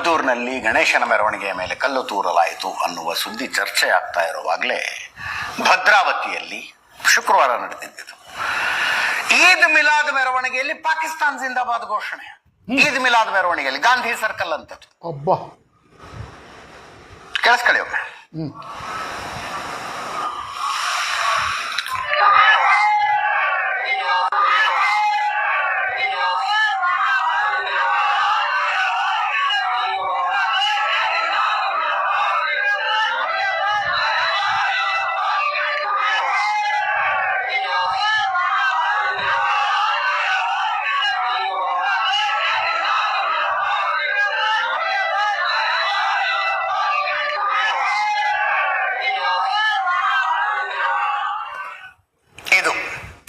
ಮದ್ದೂರಿನಲ್ಲಿ ಗಣೇಶನ ಮೆರವಣಿಗೆಯ ಮೇಲೆ ಕಲ್ಲು ತೂರಲಾಯಿತು ಅನ್ನುವ ಸುದ್ದಿ ಚರ್ಚೆ ಆಗ್ತಾ ಇರುವಾಗಲೇ ಭದ್ರಾವತಿಯಲ್ಲಿ ಶುಕ್ರವಾರ ನಡೆದಿದ್ದು ಈದ್ ಮಿಲಾದ್ ಮೆರವಣಿಗೆಯಲ್ಲಿ ಪಾಕಿಸ್ತಾನ್ ಜಿಂದಾಬಾದ್ ಘೋಷಣೆ. ಈದ್ ಮಿಲಾದ್ ಮೆರವಣಿಗೆಯಲ್ಲಿ ಗಾಂಧಿ ಸರ್ಕಲ್ ಅಂತದ್ದು. ಕೇಳಿಸ್ಕೊಳ್ಳಿ ಒಮ್ಮೆ.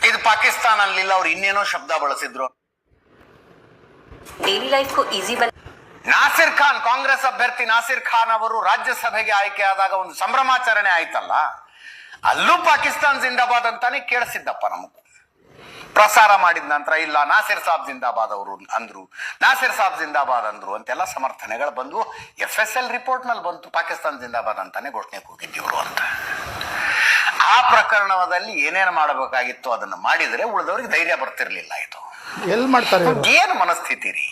ಇದು ಪಾಕಿಸ್ತಾನ ಅಲ್ಲಿಲ್ಲ, ಅವ್ರು ಇನ್ನೇನೋ ಶಬ್ದ ಬಳಸಿದ್ರು. Daily life easy Nasir Khan, Congress ಅಭ್ಯರ್ಥಿ ನಾಸಿರ್ ಖಾನ್ ಅವರು ರಾಜ್ಯಸಭೆಗೆ ಆಯ್ಕೆ ಆದಾಗ ಒಂದು ಸಂಭ್ರಮಾಚರಣೆ ಆಯ್ತಲ್ಲ, ಅಲ್ಲೂ ಪಾಕಿಸ್ತಾನ್ ಜಿಂದಾಬಾದ್ ಅಂತಾನೆ ಕೇಳಿಸಿದ್ದಪ್ಪ ನಮಗೂ. ಪ್ರಸಾರ ಮಾಡಿದ ನಂತರ ಇಲ್ಲ ನಾಸಿರ್ ಸಾಬ್ ಜಿಂದಾಬಾದ್ ಅವರು ಅಂದ್ರು, ನಾಸಿರ್ ಸಾಬ್ ಜಿಂದಾಬಾದ್ ಅಂದ್ರು ಅಂತೆಲ್ಲ ಸಮರ್ಥನೆಗಳು ಬಂದು FSL ರಿಪೋರ್ಟ್ ನಲ್ಲಿ ಬಂತು ಪಾಕಿಸ್ತಾನ್ ಜಿಂದಾಬಾದ್ ಅಂತಾನೆ ಘೋಷಣೆ ಕೂಗಿದ್ದೀವರು ಅಂತ. ಆ ಪ್ರಕರಣದಲ್ಲಿ ಏನೇನು ಮಾಡಬೇಕಾಗಿತ್ತು ಅದನ್ನು ಮಾಡಿದ್ರೆ ಉಳಿದವ್ರಿಗೆ ಧೈರ್ಯ ಬರ್ತಿರ್ಲಿಲ್ಲ. ಇದು ಎಲ್ಲಿ ಮಾಡ್ತಾರೆ, ಏನು ಮನಸ್ಥಿತಿ ರೀ.